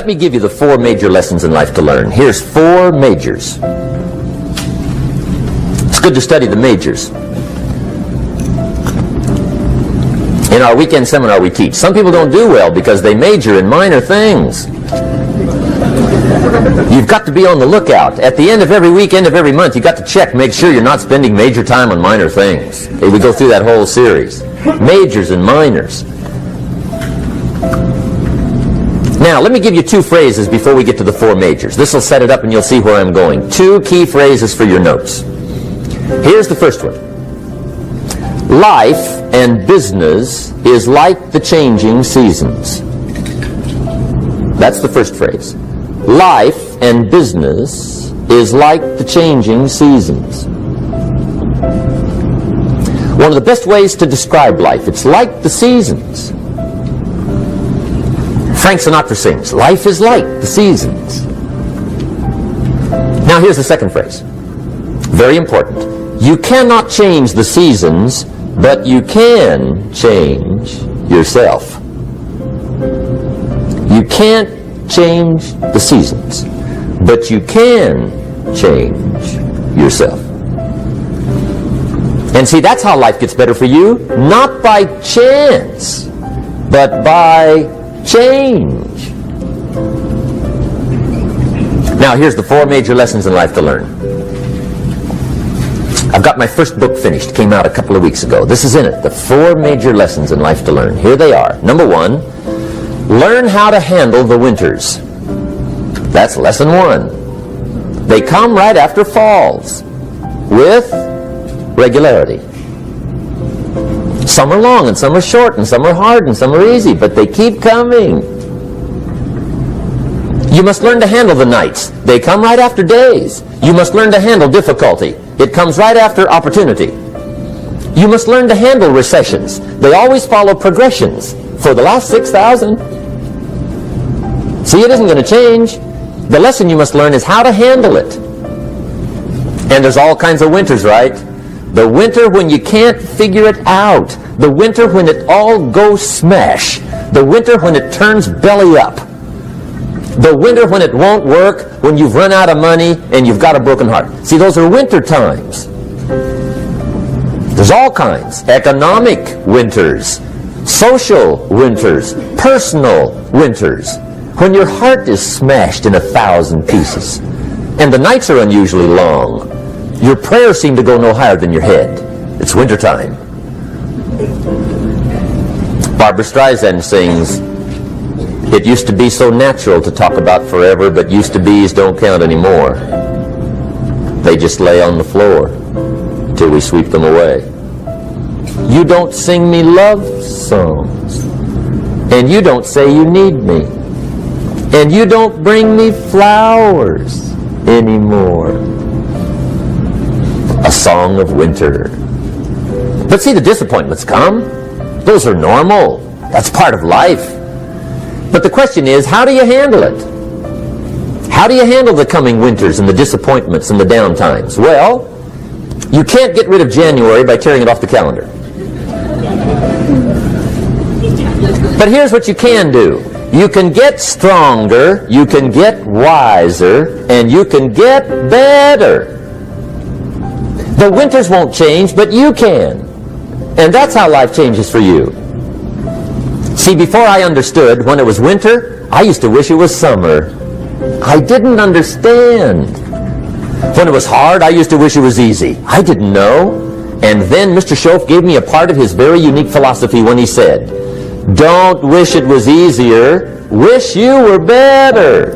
me give you the 4 major lessons in life to learn. Here's 4 majors. It's good to study the majors. In our weekend seminar we teach. Some people don't do well because they major in minor things. You've got to be on the lookout. At the end of every week, end of every month, you've got to check, make sure you're not spending major time on minor things. We go through that whole series. Majors and minors. Now, let me give you 2 phrases before we get to the 4 majors. This will set it up and you'll see where I'm going. 2 key phrases for your notes. Here's the first one. Life and business is like the changing seasons. That's the first phrase. Life and business is like the changing seasons. One of the best ways to describe life, it's like the seasons. Frank Sinatra sings, life is like the seasons. Now here's the second phrase. Very important. You cannot change the seasons, but you can change yourself. You can't change the seasons, but you can change yourself. And see, that's how life gets better for you. Not by chance, but by change. Now, here's the 4 major lessons in life to learn. I've got my first book finished. Came out a couple of weeks ago. This is in it. The 4 major lessons in life to learn. Here they are. Number 1, learn how to handle the winters. That's lesson 1. They come right after falls with regularity. Some are long and some are short and some are hard and some are easy, but they keep coming. You must learn to handle the nights. They come right after days. You must learn to handle difficulty. It comes right after opportunity. You must learn to handle recessions. They always follow progressions. For the last 6,000. See, it isn't going to change. The lesson you must learn is how to handle it. And there's all kinds of winters, right? The winter when you can't figure it out. The winter when it all goes smash. The winter when it turns belly up. The winter when it won't work, when you've run out of money and you've got a broken heart. See, those are winter times. There's all kinds. Economic winters, social winters, personal winters. When your heart is smashed in 1,000 pieces and the nights are unusually long, your prayers seem to go no higher than your head. It's wintertime. Barbra Streisand sings, "It used to be so natural to talk about forever, but used to be's don't count anymore. They just lay on the floor till we sweep them away. You don't sing me love songs, and you don't say you need me, and you don't bring me flowers anymore." A song of winter. But see, the disappointments come. Those are normal. That's part of life. But the question is, how do you handle it? How do you handle the coming winters and the disappointments and the downtimes? Well, you can't get rid of January by tearing it off the calendar. But here's what you can do. You can get stronger, you can get wiser, and you can get better. The winters won't change, but you can. And that's how life changes for you. See, before I understood, when it was winter, I used to wish it was summer. I didn't understand. When it was hard, I used to wish it was easy. I didn't know. And then Mr. Schoaf gave me a part of his very unique philosophy when he said, "Don't wish it was easier, wish you were better."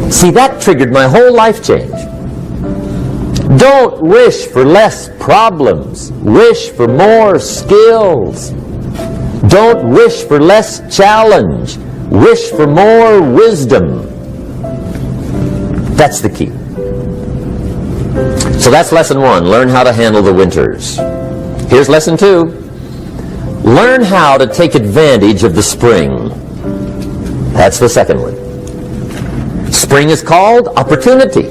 See, that triggered my whole life change. Don't wish for less problems. Wish for more skills. Don't wish for less challenge. Wish for more wisdom. That's the key. So that's lesson 1. Learn how to handle the winters. Here's lesson 2. Learn how to take advantage of the spring. That's the second one. Spring is called opportunity.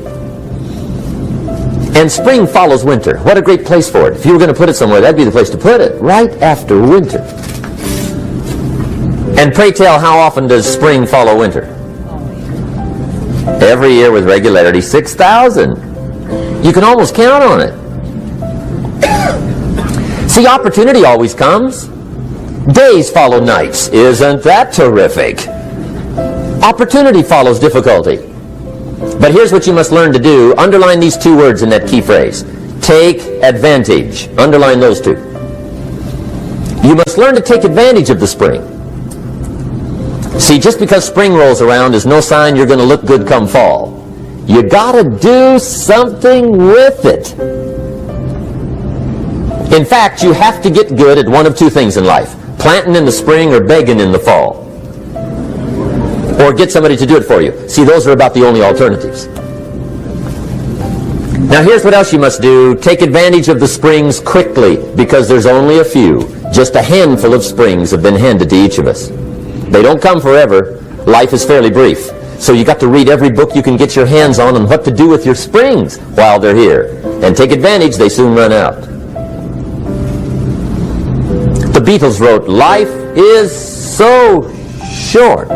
And spring follows winter. What a great place for it. If you were going to put it somewhere, that'd be the place to put it. Right after winter. And pray tell, how often does spring follow winter? Every year with regularity, 6,000. You can almost count on it. See, opportunity always comes. Days follow nights. Isn't that terrific? Opportunity follows difficulty. But here's what you must learn to do. Underline these two words in that key phrase. Take advantage. Underline those two. You must learn to take advantage of the spring. See, just because spring rolls around is no sign you're going to look good come fall. You got to do something with it. In fact, you have to get good at one of two things in life. Planting in the spring or begging in the fall. Or get somebody to do it for you. See, those are about the only alternatives. Now here's what else you must do. Take advantage of the springs quickly, because there's only a few. Just a handful of springs have been handed to each of us. They don't come forever. Life is fairly brief. So you got to read every book you can get your hands on what to do with your springs while they're here. And take advantage, they soon run out. The Beatles wrote, "Life is so short."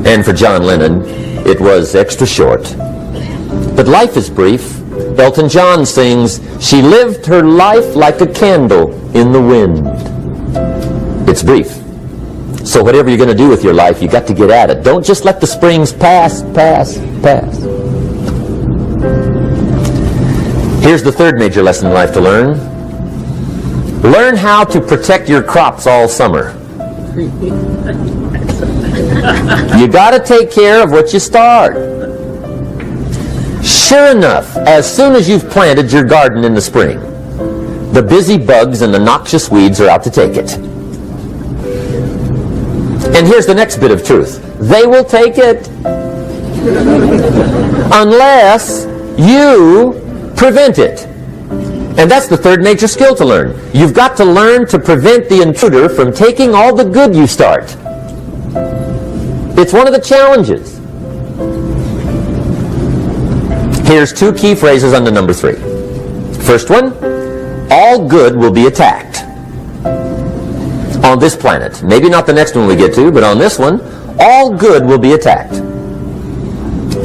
And for John Lennon, it was extra short. But life is brief. Elton John sings, "She lived her life like a candle in the wind." It's brief. So whatever you're going to do with your life, you got to get at it. Don't just let the springs pass. Here's the third major lesson in life to learn. Learn how to protect your crops all summer. You got to take care of what you start. Sure enough, as soon as you've planted your garden in the spring, the busy bugs and the noxious weeds are out to take it. And here's the next bit of truth. They will take it unless you prevent it. And that's the third major skill to learn. You've got to learn to prevent the intruder from taking all the good you start. It's one of the challenges. Here's two key phrases under number 3. First one, all good will be attacked. On this planet. Maybe not the next one we get to, but on this one, all good will be attacked.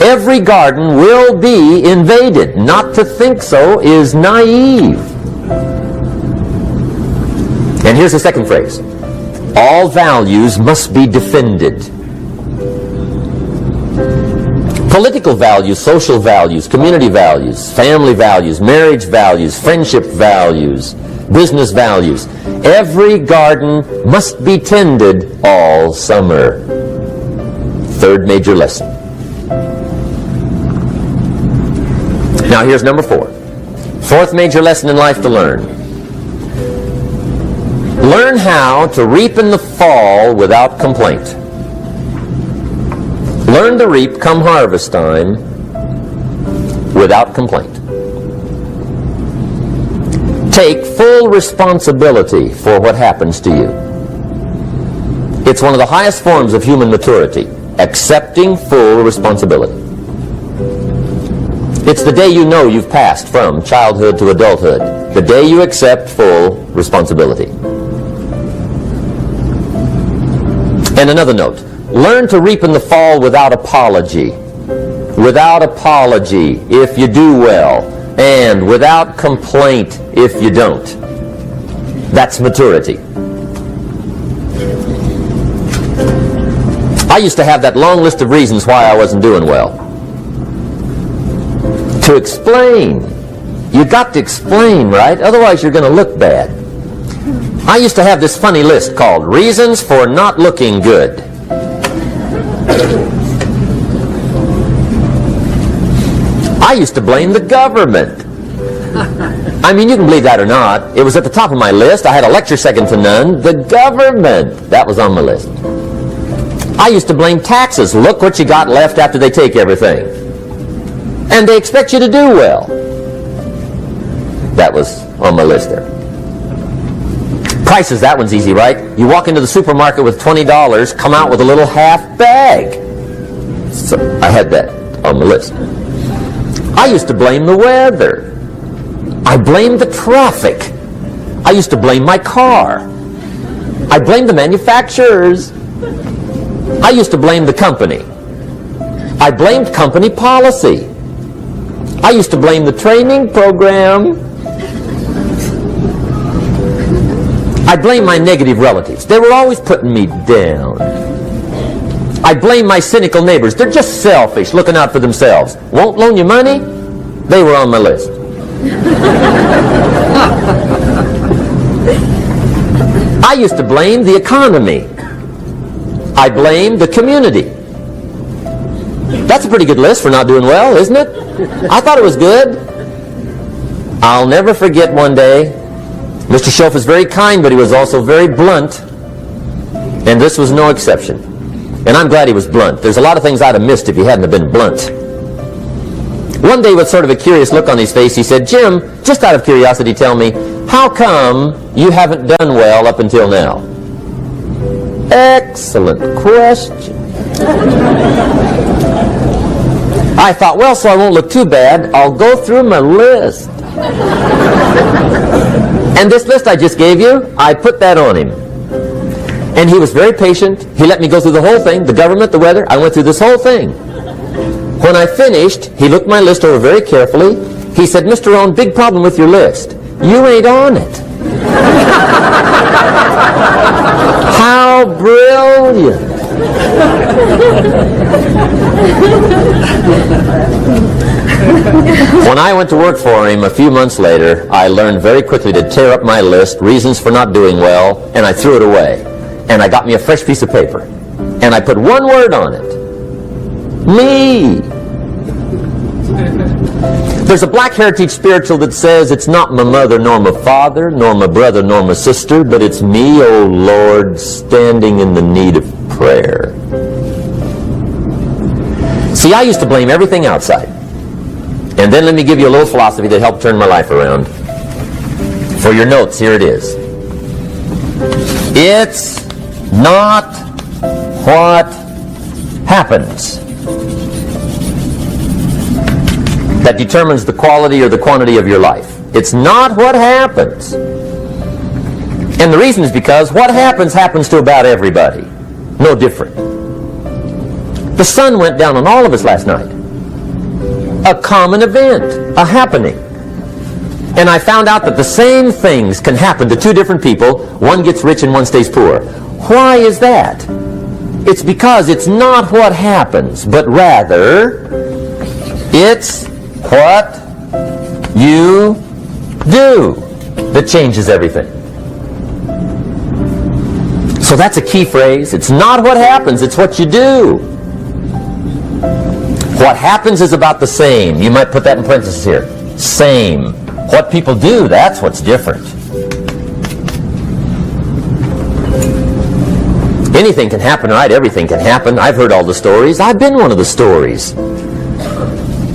Every garden will be invaded. Not to think so is naive. And here's the second phrase. All values must be defended. Political values, social values, community values, family values, marriage values, friendship values, business values. Every garden must be tended all summer. Third major lesson. Now here's number 4. Fourth major lesson in life to learn. Learn how to reap in the fall without complaint. Learn to reap come harvest time without complaint. Take full responsibility for what happens to you. It's one of the highest forms of human maturity, accepting full responsibility. It's the day you know you've passed from childhood to adulthood, the day you accept full responsibility. And another note, learn to reap in the fall without apology. Without apology if you do well, and without complaint if you don't. That's maturity. I used to have that long list of reasons why I wasn't doing well. To explain. You got to explain, right? Otherwise you're going to look bad. I used to have this funny list called Reasons for Not Looking Good. I used to blame the government. I mean, you can believe that or not. It was at the top of my list. I had a lecture second to none. The government. That was on my list. I used to blame taxes. Look what you got left after they take everything. And they expect you to do well. That was on my list there. Prices, that one's easy, right? You walk into the supermarket with $20, come out with a little half bag. So I had that on the list. I used to blame the weather. I blamed the traffic. I used to blame my car. I blamed the manufacturers. I used to blame the company. I blamed company policy. I used to blame the training program. I blame my negative relatives. They were always putting me down. I blame my cynical neighbors. They're just selfish, looking out for themselves. Won't loan you money? They were on my list. I used to blame the economy. I blamed the community. That's a pretty good list for not doing well, isn't it? I thought it was good. I'll never forget one day, Mr. Schoaf was very kind, but he was also very blunt, and this was no exception. And I'm glad he was blunt. There's a lot of things I'd have missed if he hadn't have been blunt. One day, with sort of a curious look on his face, he said, "Jim, just out of curiosity, tell me, how come you haven't done well up until now?" Excellent question. I thought, well, so I won't look too bad, I'll go through my list. And this list I just gave you, I put that on him. And he was very patient. He let me go through the whole thing, the government, the weather. I went through this whole thing. When I finished, he looked my list over very carefully. He said, "Mr. Rohn, big problem with your list. You ain't on it." How brilliant. When I went to work for him a few months later, I learned very quickly to tear up my list, reasons for not doing well, and I threw it away. And I got me a fresh piece of paper. And I put one word on it. Me. There's a black heritage spiritual that says it's not my mother nor my father, nor my brother nor my sister, but it's me, oh Lord, standing in the need of prayer. See, I used to blame everything outside. And then let me give you a little philosophy that helped turn my life around. For your notes, here it is. It's not what happens that determines the quality or the quantity of your life. It's not what happens. And the reason is because what happens to about everybody. No different. The sun went down on all of us last night. A common event, a happening. And I found out that the same things can happen to two different people. One gets rich and one stays poor. Why is that? It's because it's not what happens, but rather it's what you do that changes everything. So that's a key phrase. It's not what happens, it's what you do. What happens is about the same. You might put that in parentheses here. Same. What people do, that's what's different. Anything can happen, right? Everything can happen. I've heard all the stories. I've been one of the stories.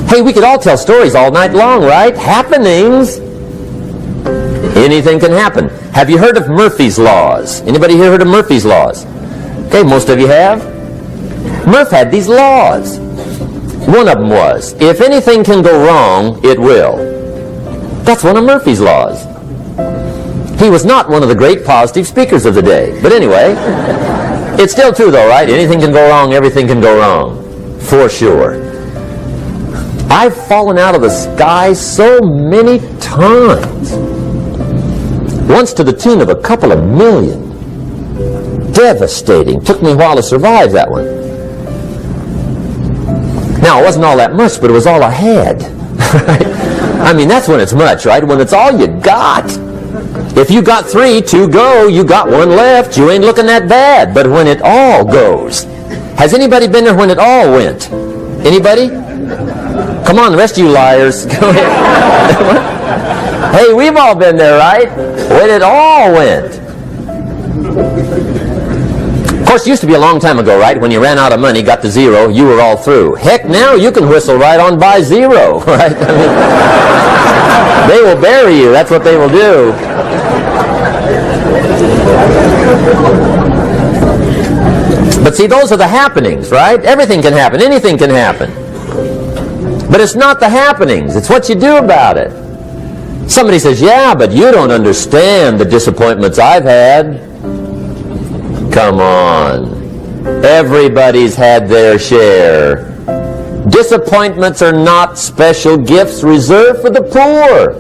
Hey, we could all tell stories all night long, right? Happenings. Anything can happen. Have you heard of Murphy's Laws? Anybody here heard of Murphy's Laws? Okay, most of you have. Murph had these laws. One of them was, if anything can go wrong, it will. That's one of Murphy's Laws. He was not one of the great positive speakers of the day. But anyway, it's still true though, right? Anything can go wrong, everything can go wrong. For sure. I've fallen out of the sky so many times. Once to the tune of a couple of million. Devastating. Took me a while to survive that one. Now, it wasn't all that much, but it was all I had. Right? I mean, that's when it's much, right? When it's all you got. If you got 3, 2 go, you got 1 left, you ain't looking that bad. But when it all goes. Has anybody been there when it all went? Anybody? Come on, the rest of you liars. Go ahead. Hey, we've all been there, right? When it all went. Of course, it used to be a long time ago, right? When you ran out of money, got to 0, you were all through. Heck, now you can whistle right on by 0, right? I mean, they will bury you. That's what they will do. But see, those are the happenings, right? Everything can happen. Anything can happen. But it's not the happenings. It's what you do about it. Somebody says, yeah, but you don't understand the disappointments I've had. Come on. Everybody's had their share. Disappointments are not special gifts reserved for the poor.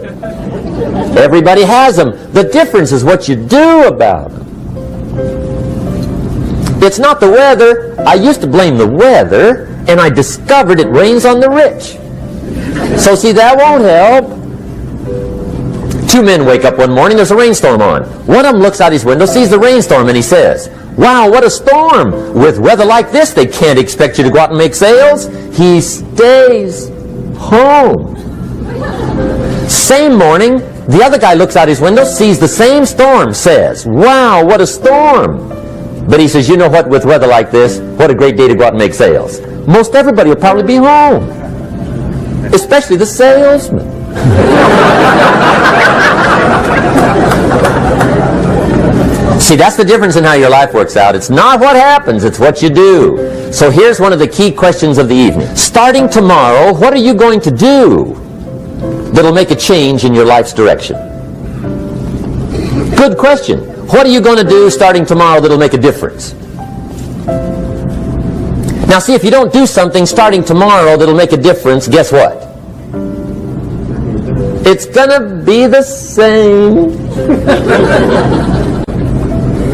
Everybody has them. The difference is what you do about them. It's not the weather. I used to blame the weather, and I discovered it rains on the rich. So see, that won't help. Two men wake up one morning, there's a rainstorm on. One of them looks out his window, sees the rainstorm, and he says, "Wow, what a storm! With weather like this, they can't expect you to go out and make sales." He stays home. Same morning, the other guy looks out his window, sees the same storm, says, "Wow, what a storm!" But he says, "You know what, with weather like this, what a great day to go out and make sales. Most everybody will probably be home, especially the salesman." See, that's the difference in how your life works out. It's not what happens, it's what you do. So here's one of the key questions of the evening. Starting tomorrow, what are you going to do that'll make a change in your life's direction? Good question. What are you going to do starting tomorrow that'll make a difference? Now see, if you don't do something starting tomorrow that'll make a difference, guess what? It's going to be the same.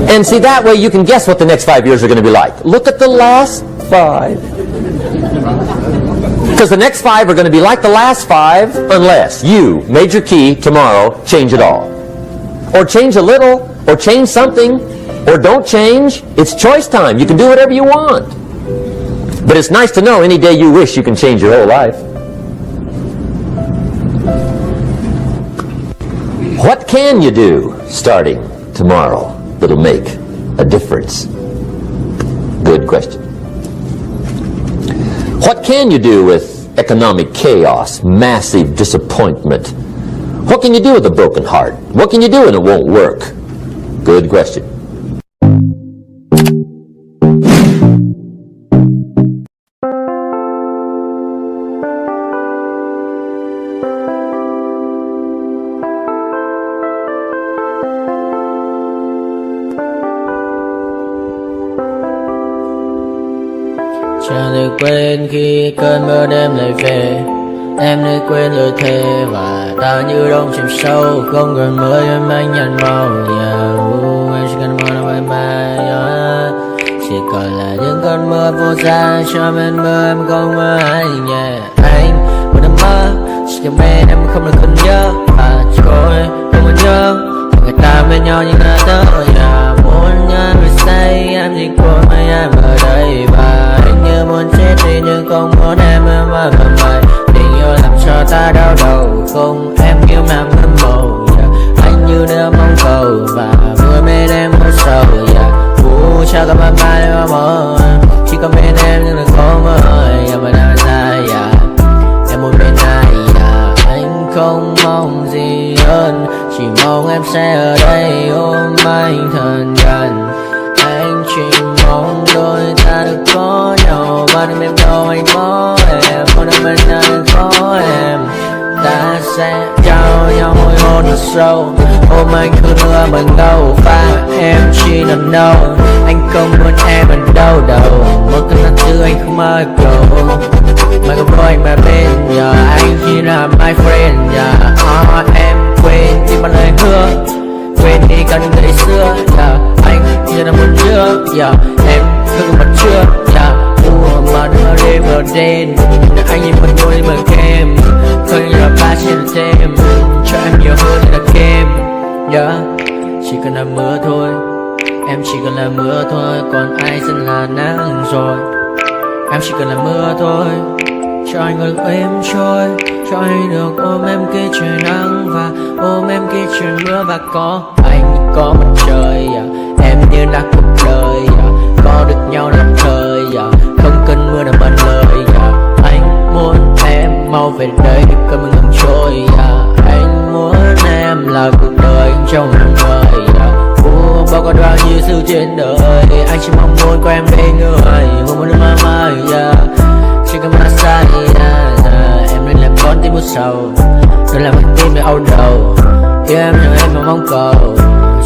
And see, that way you can guess what the next 5 years are going to be like. Look at the last 5. Because the next 5 are going to be like the last 5 unless you, major key, tomorrow, change it all. Or change a little, or change something, or don't change. It's choice time. You can do whatever you want. But it's nice to know any day you wish you can change your whole life. What can you do starting tomorrow that'll make a difference? Good question. What can you do with economic chaos, massive disappointment? What can you do with a broken heart? What can you do when it won't work? Good question. Chẳng được quên khi cơn mưa đêm lại về. Em đã quên lời thề và ta như đông chìm sâu. Không còn mưa em anh nhận màu. Em chỉ cần mơ đâu em bay. Chỉ còn là những cơn mưa vô giá. Cho bên mưa em không mơ anh. Anh một đêm mơ. Chỉ cần bên em không được cần nhớ. Và trôi không muốn nhớ. Người ta bên nhau nhưng đã tới. Muốn nhớ người say em chỉ của mấy em ở đây. Và anh như muốn chết đi nhưng không muốn em mà gần mày. Tình yêu làm cho ta đau đầu. Không em yêu mà mơ mộng. Anh như đứa mong cầu. Và vừa bên em có sầu. Chào các bạn mai mơ. Chỉ có bên em nhưng là có mơ. Em mà đang dài. Em một bên này. Anh không mong gì hơn. Chỉ mong em sẽ ở đây ôm anh thật gần. Anh chỉ mong đôi ta được có nhau. Mà đừng em đâu anh có em. Một đêm bên anh có em. Ta sẽ trao nhau môi hôn thật sâu. Ôm anh cứ đưa mình đâu. Và em chỉ nằm đâu. Anh không muốn em ở đâu đâu. Một cơn nắng thứ anh không mơ cầu. Mà không có anh mà bên giờ. Anh chỉ là my friend. Em quên đi bao lời hứa. Quên đi cả những ngày xưa. Anh chỉ là muốn chưa. Em thương mặt chưa. Mà đưa đêm ở đêm. Anh nhìn mặt đôi mà kem. Không như là ba trên thêm. Cho em nhiều hơn là kem. Chỉ cần là mưa thôi. Em chỉ cần là mưa thôi. Còn ai sẽ là nắng rồi. Em chỉ cần là mưa thôi. Cho anh được êm trôi. Cho anh được ôm em kia trời nắng. Và ôm em kia trời mưa. Và có anh có mặt trời. Em như là cuộc đời. Có được nhau là thời. Không cần mưa nào bằng lời. Anh muốn em mau về đây. Đừng cơn mưa ngừng trôi. Anh muốn em là cuộc đời trong một người. Bao có bao nhiêu sự trên đời. Anh chỉ mong muốn có em bên người. Không muốn được mơ mơ. Chỉ cần mà sai. Em nên làm con tim một sầu. Đừng làm con tim để âu đầu. Yêu em nhưng em mà mong cầu.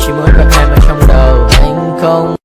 Chỉ muốn có em ở trong đầu. Anh không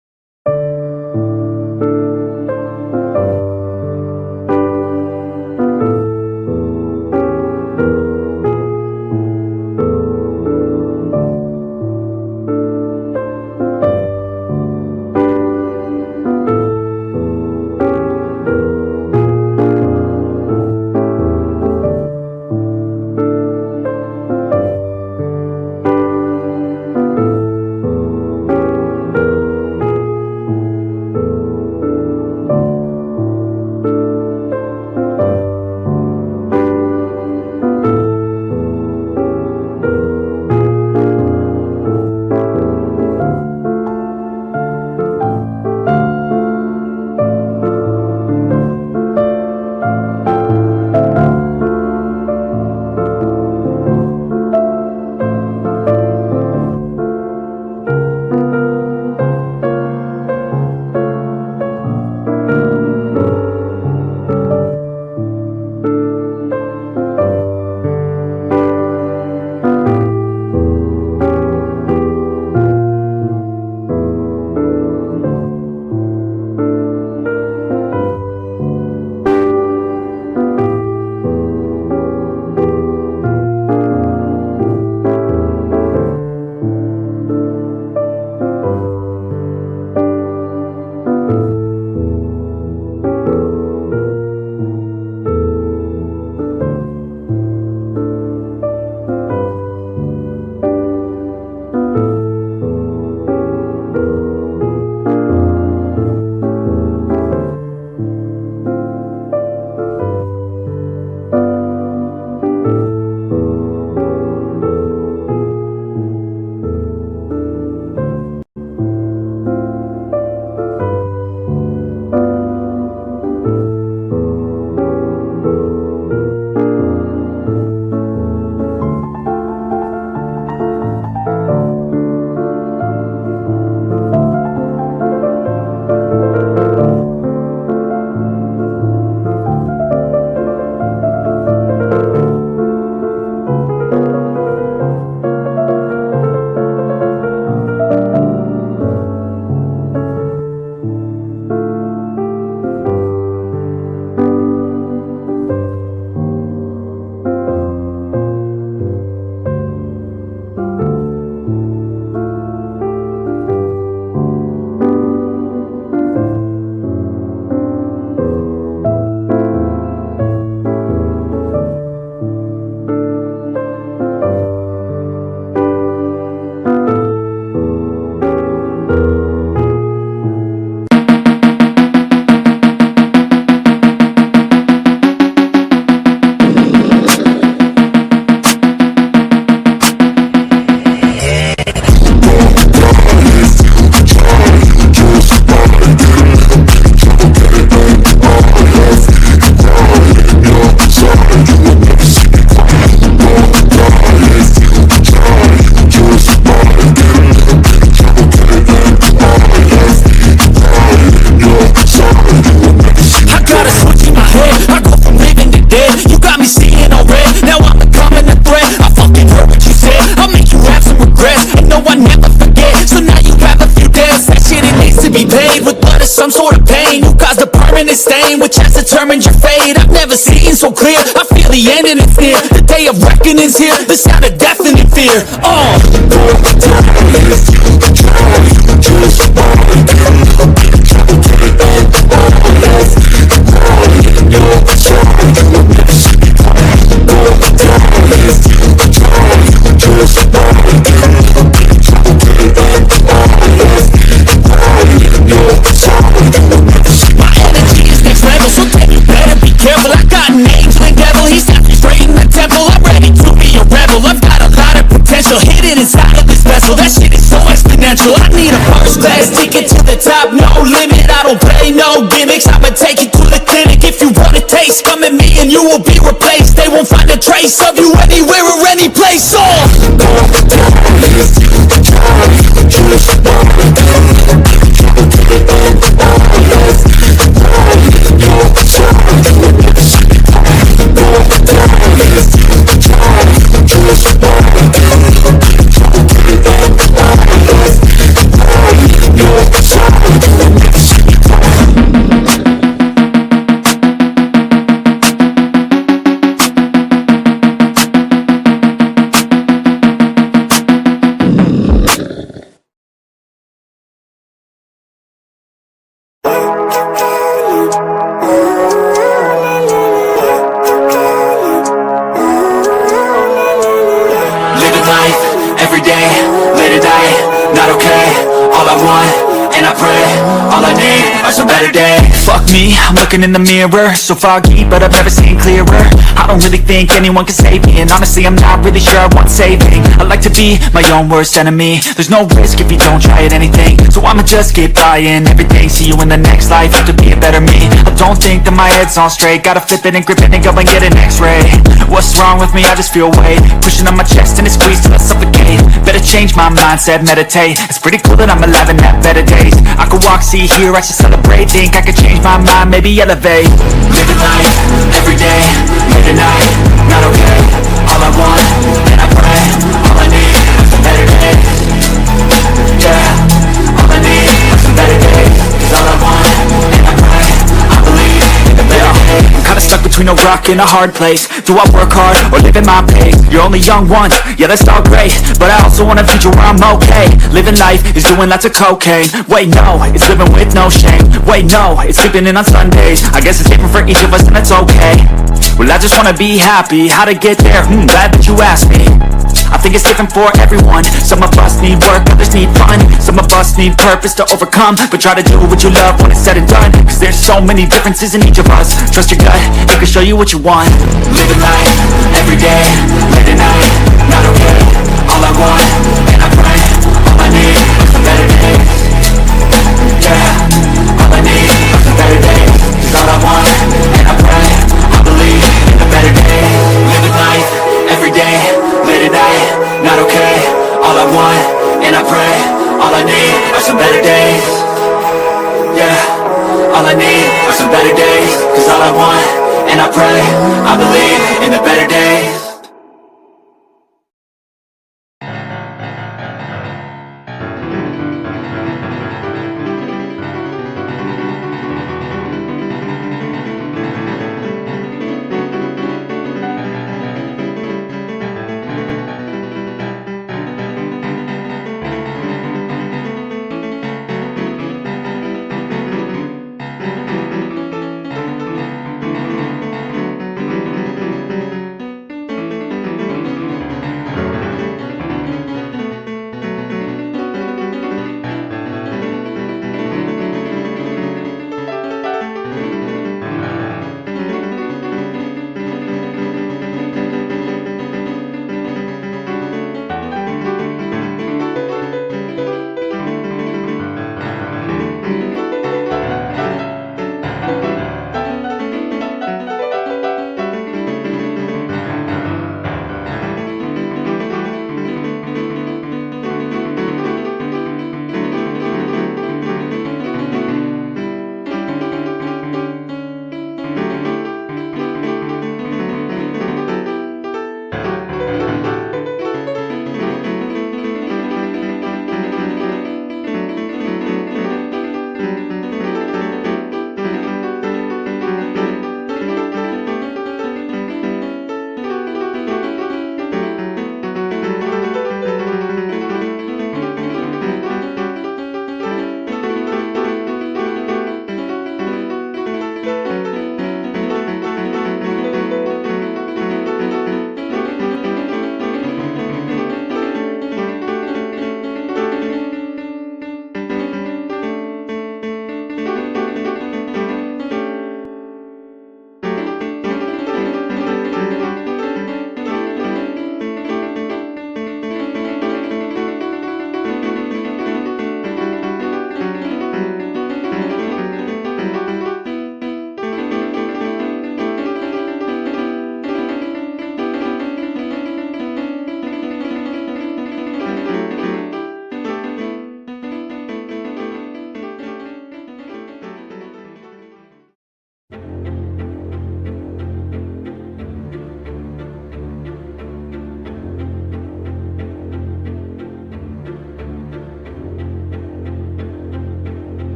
a stain, which has determined your fate. I've never seen so clear, I feel the end and it's near. The day of reckoning's here, the sound of deafening fear. Hidden inside of this vessel, that shit is so exponential. I need a first class ticket to the top, no limit. I don't play no gimmicks, I'ma take you to the clinic. If you want a taste, come at me and you will be replaced. They won't find a trace of you anywhere or any place. Fuck me, I'm looking in the mirror, so foggy, but I've never seen clearer. I don't really think anyone can save me, and honestly I'm not really sure I want saving. I like to be my own worst enemy. There's no risk if you don't try at anything, so I'ma just get buying everything. See you in the next life, have to be a better me. I don't think that my head's on straight, gotta flip it and grip it and go and get an x-ray. What's wrong with me? I just feel weight pushing on my chest and it squeezed till I suffocate. Better change my mindset, meditate. It's pretty cool that I'm alive and have better days. I could walk, see, hear, I should celebrate. Think I could change my mind, maybe elevate. Living life, everyday, late at night, not okay. All I want, and I pray, all I need are some better days. Yeah, all I need are some better days. Cause all I want, and I pray, I believe in the better days. I'm kinda stuck between a rock and a hard place. Do I work hard, or live at my pace? You're only young once, yeah that's all great, but I also want a future where I'm okay. Living life is doing lots of cocaine. Wait no, it's living with no shame. Wait no, it's sleeping in on Sundays. I guess it's different for each of us and that's okay. Well I just wanna be happy, how to get there? Glad that you asked me. I think it's different for everyone. Some of us need work, others need fun. Some of us need purpose to overcome. But try to do what you love when it's said and done. Cause there's so many differences in each of us. Trust your gut, it can show you what you want. Living life, everyday, late at night, not okay. All I want, and I pray, all I need are some better days. Yeah, all I need are some better days. Cause all I want, and I pray, I believe in a better day. Living life, everyday, late at night, not okay. All I want, and I pray, all I need are some better days. Yeah, all I need are some better days. Cause all I want, and I pray, I believe in the better days.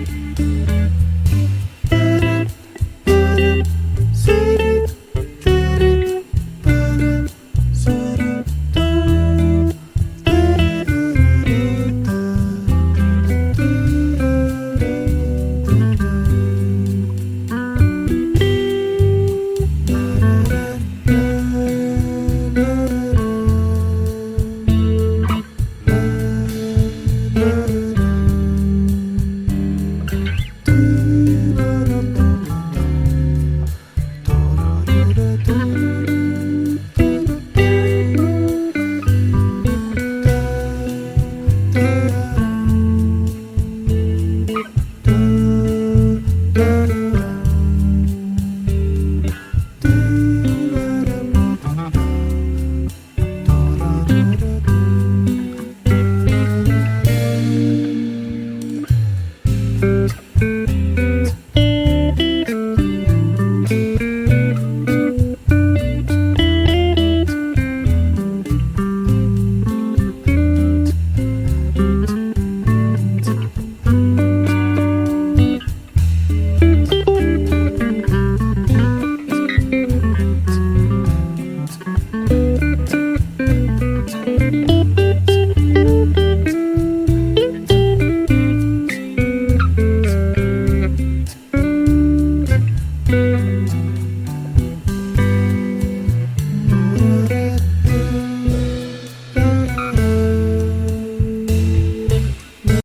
you.